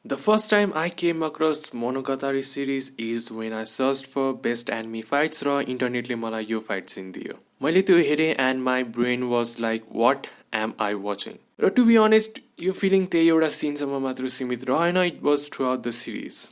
The first time I came across Monogatari series is when I searched for best anime fights र इन्टरनेटले मलाई यो fight scene दियो। मैले त्यो हेरेँ and my brain was like what am I watching? र to be honest यो फिलिङ त्यही एउटा सिनसम्म मात्र सीमित रहेन, it was throughout the series.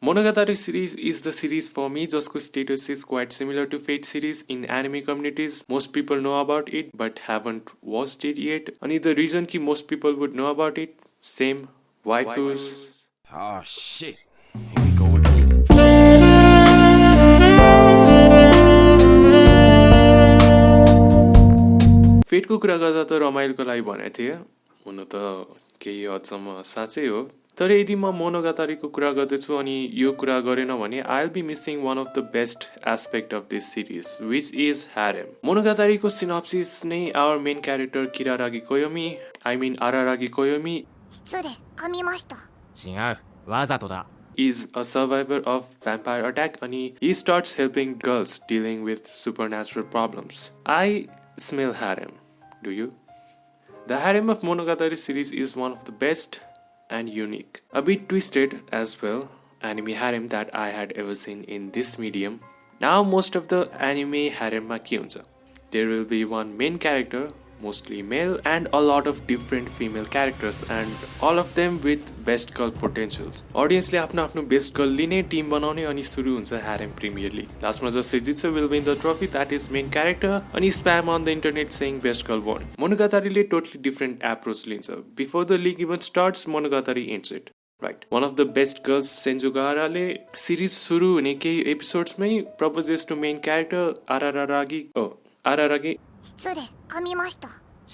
Monogatari series is the series for me जसको status is quite similar to Fate series in anime communities. Most people know about it but haven't watched it yet. And the reason कि most people would know about it, same waifus. Oh shit. Here we go again. Fate को कुरा गर्दा त रमाइलको लागि भनेको थिएँ, हुन त केही हदसम्म साँच्चै हो। तर यदि म मोनोगातारीको कुरा गर्दैछु अनि यो कुरा गरेन भने I'll be missing one of the best aspect of this series, which is harem. मोनोगातारीको synopsis नै our main character Kiraragi Koyomi, I mean Araragi Koyomi 失礼、噛みました。違う。わざとだ。 is a survivor of vampire attack and he starts helping girls dealing with supernatural problems. I smell harem. Do you? The harem of Monogatari series is one of the best and unique. A bit twisted as well, anime harem that I had ever seen in this medium. Now most of the anime harem ma ke huncha? There will be one main character, mostly male, and a lot of different female characters and all of them with best girl potentials. Audience ले आफ्नो आफ्नो best girl लिने team बनाउने अनि सुरु हुन्छ harem premier league. लास्टमा जसले जित्छ will win the trophy, that is main character, अनि spam on the internet saying best girl won. Monogatari ले totally different approach लिन्छ. Before the league even starts, Monogatari ends it. Right. One of the best girls, Senjugahara ले series सुरु हुने केही episodes मै proposes to main character Araragi 失礼、噛みました。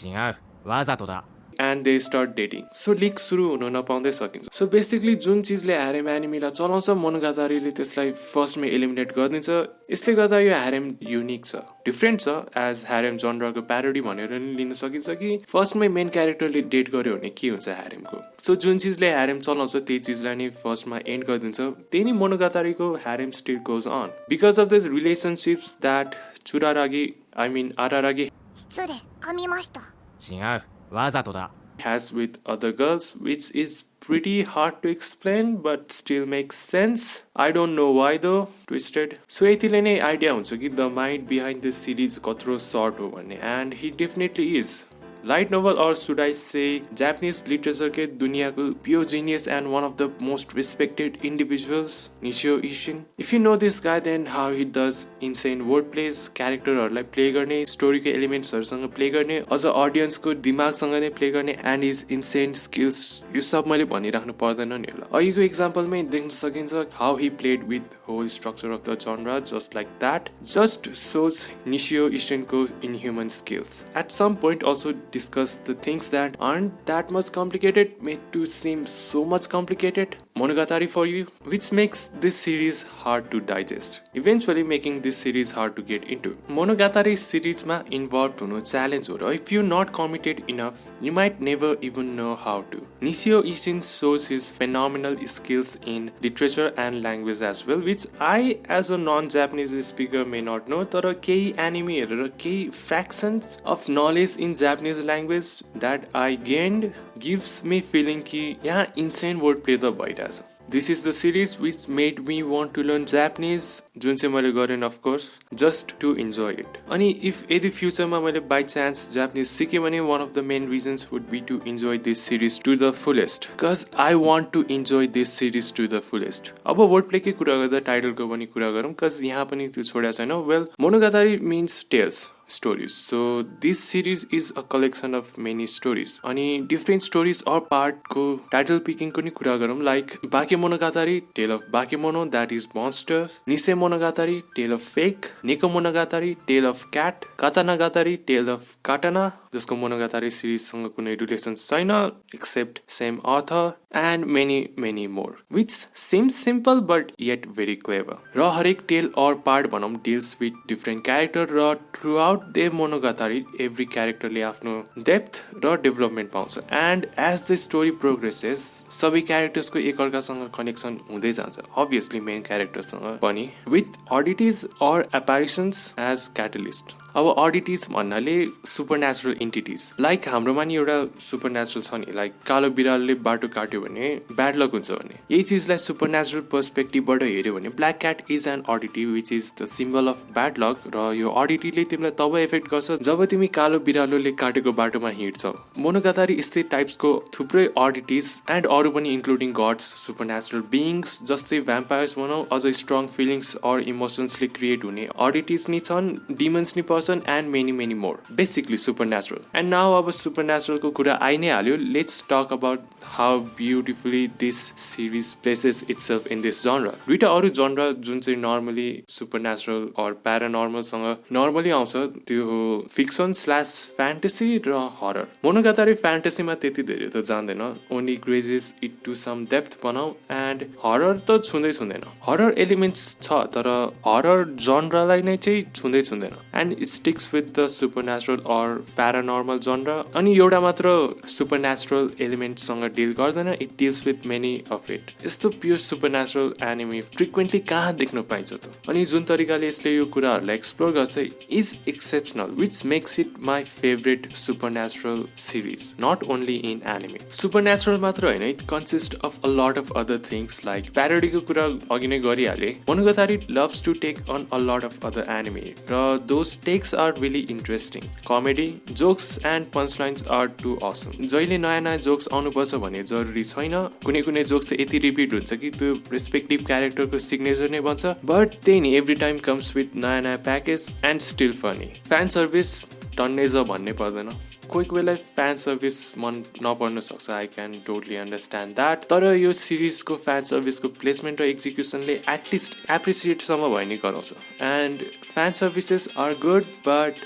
違う。わざとだ。 and they start dating. So leak सुरु हुन नपाउँदै सकिन्छ. So basically जुन चीजले harem एनिमीलाई चलाउँछ मोनोगातारीले त्यसलाई फर्स्टमै एलिमिनेट गरिदिन्छ. यसले गर्दा यो harem युनिक छ, डिफरेन्ट छ, एज harem जनरको प्यारोडी भनेर नि लिन सकिन्छ कि फर्स्टमै मेन क्यारेक्टरले डेट गर्यो भने के हुन्छ haremको. So जुन चीजले harem चलाउँछ त्यही चीजलाई नै फर्स्टमा एन्ड गरिदिन्छ. त्यही नै मोनोगातारीको harem still goes on because of these relationships that Araragi 失礼、噛みました。違う。わざとだ。 has with other girls, which is pretty hard to explain but still makes sense. I don't know why though. Twisted. So यतिले नै idea हुन्छ कि the mind behind this series कत्रो short हो भन्ने, and he definitely is. Light novel, or should I say Japanese literature के दुनियाको pure genius and one of the most respected individuals, Nishio Ishin. If you know this guy, then how he does insane wordplays, characterहरूलाई play गर्ने, स्टोरीको एलिमेन्ट्सहरूसँग play गर्ने, अझ अडियन्सको दिमागसँग नै play गर्ने, and his insane skills, यो सब मैले भनिराख्नु पर्दैन नि होला. अहिलेको एक्जाम्पलमै देख्न सकिन्छ how he played with whole structure of the genre just like that. Just shows Nishio Ishinको inhuman skills. At some point also discuss the things that aren't that much complicated made to seem so much complicated. Monogatari for you, which makes this series hard to digest, eventually making this series hard to get into. Monogatari series ma involved हुनु challenge हो र if you're not committed enough, you might never even know how to. Nishio Ishin shows his phenomenal skills in literature and language as well, which I as a non-Japanese speaker may not know, तर केही anime हेरेर केही fractions of knowledge in Japanese language that I gained gives me feeling कि यहाँ insane wordplay त भइरहेछ. This is the series which made me want to learn Japanese, जुन चाहिँ मैले गरेन of course, just to enjoy it. अनि if यदि फ्युचरमा मैले by chance Japanese सिकेँ भने one of the main reasons would be to enjoy this series to the fullest, because I want to enjoy this series to the fullest. अब wordplay कै कुरा गर्दा टाइटलको पनि कुरा गरौँ, because यहाँ पनि त्यो छोडेको छैन. Well, Monogatari means tales, stories. So this series is a collection of many stories. अनि different stories or part को title picking को नि कुरा गरौँ, like Bakemonogatari, Tale of Bakemono, that is monsters. Nisei Monogatari, Tale of Fake. Neko Monogatari, Tale of Cat. Katanagatari, Tale of Katana, जसको Monogatari series सँग कुनै relation छैन except same author, and many more, which seems simple but yet very clever. र हरेक tale or part भनौँ deals with different character र throughout the Monogatari every character ले आफ्नो depth र development पाउँछ, and as the story progresses सबै characters को एक अर्कासँग connection हुँदै जान्छ, obviously main characters सँग पनि, with oddities or apparitions as catalyst. अब अडिटिज भन्नाले सुपरनेचुरल एन्टिटिज लाइक हाम्रोमा नि एउटा सुपरनेचुरल छ नि लाइक कालो बिरालोले बाटो काट्यो भने ब्याड लक हुन्छ भने यही चिजलाई सुपरनेचुरल पर्सपेक्टिभबाट हेऱ्यो भने black cat is an oddity which is the symbol of bad luck र यो अडिटीले तिमीलाई तब इफेक्ट गर्छ जब तिमी कालो बिरालोले काटेको बाटोमा हिँड्छौ। मोनोगातारी यस्तै टाइप्सको थुप्रै अडिटिज एन्ड अरू पनि इन्क्लुडिङ गड्स सुपरनेचुरल बिइङ्स जस्तै भ्याम्पायर्स भनौँ अझ स्ट्रङ फिलिङ्स अर इमोसन्सले क्रिएट हुने अडिटिज नि छन् डिमन्स नि पर्छन् and many more basically supernatural. And now अब सुपरनेचुरलको कुरा आइ नै हाल्यो let's talk about how beautifully this series places itself in this genre. दुईटा अरू जनर जुन चाहिँ नर्मली सुपरनेचुरल अर प्यारानर्मलसँग नर्मली आउँछ त्यो हो फिक्सन स्ल्यास फ्यान्टेसी र हरर। मोनोगातारी फ्यान्टेसीमा त्यति धेरै त जान्दैन only grazes it to some depth बनाऊ एन्ड हरर त छुँदैन। हरर एलिमेन्ट्स छ तर हरर जनरलाई नै चाहिँ छुँदैन and it sticks with the supernatural or paranormal genre. अनि एउटा मात्र सुपरनेचुरल एलिमेन्टसँग डिल गर्दैन it deals with many of it. यस्तो प्योर सुपरनेचुरल एनिमी फ्रिक्वेन्टली कहाँ देख्न पाइन्छ त अनि जुन तरिकाले यसले यो कुराहरूलाई एक्सप्लोर गर्छ is exceptional which makes it my favourite supernatural series not only in anime. Supernatural मात्र होइन it consist of a lot of other things like प्यारोडीको कुरा अघि नै गरिहाले Monogatari loves to take on a lot of other anime र those takes are really interesting comedy jokes and punch lines are too awesome. जहिले नयाँ jokes आउनुपर्छ भन्ने जरुरी छैन कुनै जोक्स चाहिँ यति रिपिट हुन्छ कि त्यो रेस्पेक्टिभ क्यारेक्टरको सिग्नेचर नै बन्छ बट त्यही नि एभ्री टाइम कम्स विथ नयाँ package and still funny. Fan service टन्नेज भन्नै पर्दैन कोही बेला फ्यान सर्भिस मन नपर्न सक्छ I can totally understand that तर यो सिरिजको फ्यान सर्भिसको प्लेसमेन्ट र एक्जिक्युसनले एटलिस्ट एप्रिसिएटसम्म भए नि गराउँछ and fan services are good but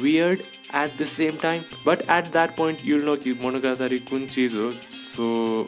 weird at the same time but at that point you'll know कि मोनोगातारी कुन चिज हो so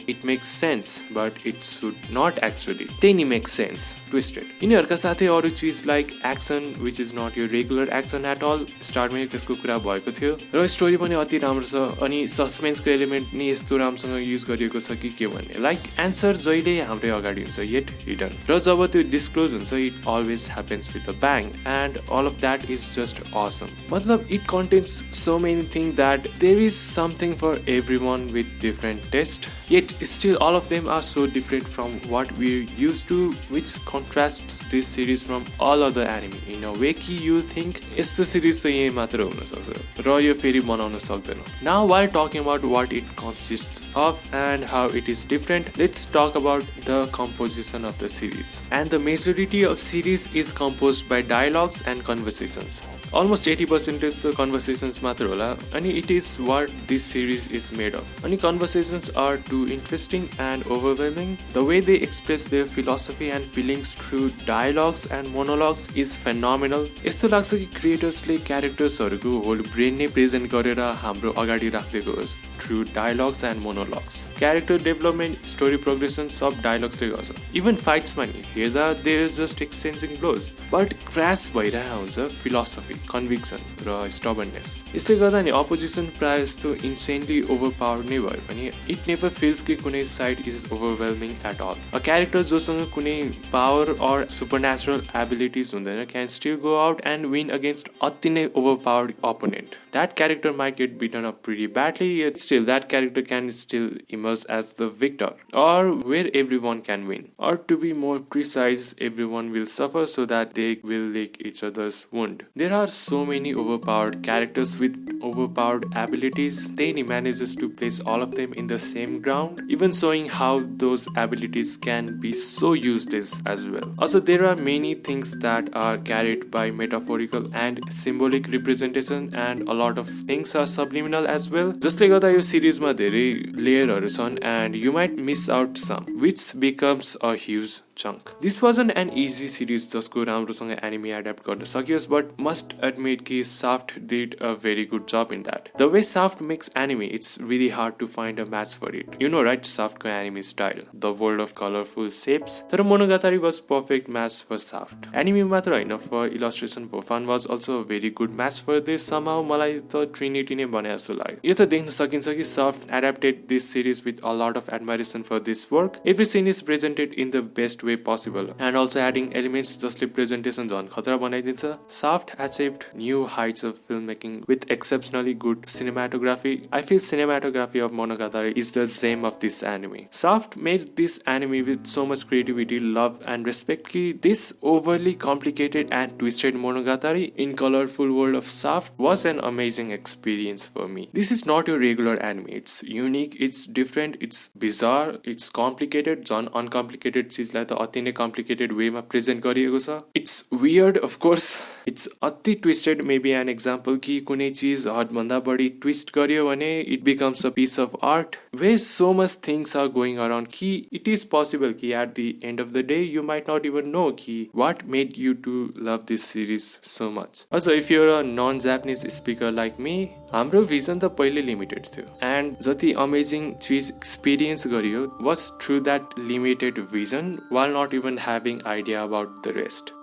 it makes sense but it should not actually त्यही नि मेक्स सेन्स ट्विस्टेड। यिनीहरूका साथै अरू चिज like action which is not यो रेगुलर एक्सन एट अल स्टार्टमै त्यसको कुरा भएको थियो र स्टोरी पनि अति राम्रो छ अनि सस्पेन्सको एलिमेन्ट नि यस्तो राम्रोसँग युज गरिएको छ कि के भन्ने लाइक एन्सर जहिले हाम्रै अगाडि हुन्छ येट हिडन र जब त्यो डिस्क्लोज हुन्छ it always happens with a bang and all of that is just awesome. मतलब it contains so many things that there is something for everyone with different taste yet still all of them are so different from what we're used to which contrasts this series from all other anime in a way कि you think यस्तो series त यही मात्र हुन सक्छ र यो फेरि बनाउन सक्दैन। Now while talking about what it consists of and how it is different let's talk about the composition of the series and the majority of series is composed by dialogues and conversations almost 80% is conversations मात्र होला अनि it is what this series is made of अनि conversations are too interesting and overwhelming the way they express their philosophy and feelings through dialogues and monologues is phenomenal। यस्तो लाग्छ कि क्रिएटर्सले क्यारेक्टर्सहरूको whole brain नै प्रेजेन्ट गरेर हाम्रो अगाडि राखिदिएको होस् through dialogues and monologues. Character development story progression सब डायलग्सले गर्छ इभन फाइट्समा नि हेर्दा they is just exchanging blows but cross भइरहेको हुन्छ फिलोसफी कन्भिक्सन र स्टबर्नेस। यसले गर्दा नि अपोजिसन प्रायः जस्तो इन्सेन्टली ओभरपावर नै भयो भने इट नेभर फिल्स कि कुनै side is overwhelming at all. A character जोसँग कुनै पावर अर सुपरनेचुरल एबिलिटिज हुँदैन can still go out and win against अति नै overpowered opponent. That character might get beaten up pretty badly yet still that character can still emerge as the victor or where everyone can win or to be more precise everyone will suffer so that they will lick each other's wound। There are so many overpowered characters with overpowered abilities then he manages to place all of them in the same ground even showing how those abilities can be so useless as well। Also there are many things that are carried by metaphorical and symbolic representation and a lot of things are subliminal as well जसले गर्दा यो सिरिजमा धेरै लेयरहरू छन् and you might miss out some which becomes a huge chunk। This wasn't an easy series जसको राम्रोसँग anime adapt गर्न सकियोस् but must admit कि Shaft did a very good job in that। The way Shaft makes anime it's really hard to find a match for it। You know right Shaft को anime style the world of colorful shapes तर Monogatari was perfect match for Shaft। Anime मात्र होइन for illustration for fun was also a very good match for this somehow मलाई त Trinity नै भने जस्तो लाग्यो। यो त देख्न सकिन्छ कि Shaft adapted this series with a lot of admiration for this work। Every scene is presented in the best way possible, and also adding elements जसले presentation झन् खतरा बनाइदिन्छ. Shaft achieved new heights of filmmaking with exceptionally good cinematography. I feel cinematography of Monogatari is the gem of this anime. Shaft made this anime with so much creativity, love and respect ki this overly complicated and twisted Monogatari in colorful world of Shaft was an amazing experience for me. This is not your regular anime. It's unique, it's different, it's bizarre, it's complicated. झन् uncomplicated चिजलाई त अति नै complicated way मा present गरिएको छ. It's weird, of course. It's अति twisted. Maybe an example कि कुनै चिज हद भन्दा बढी twist गरियो भने it becomes a piece of art where so much things are going around कि it is possible कि at the end of the day you might not even know कि what made you to love this series so much. Also, if you're a non-Japanese speaker like me, हाम्रो vision त पहिले limited थियो, and जति amazing चिज experience गरियो was through that limited vision while not even having idea about the rest.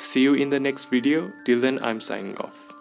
See you in the next video. Till then, I'm signing off.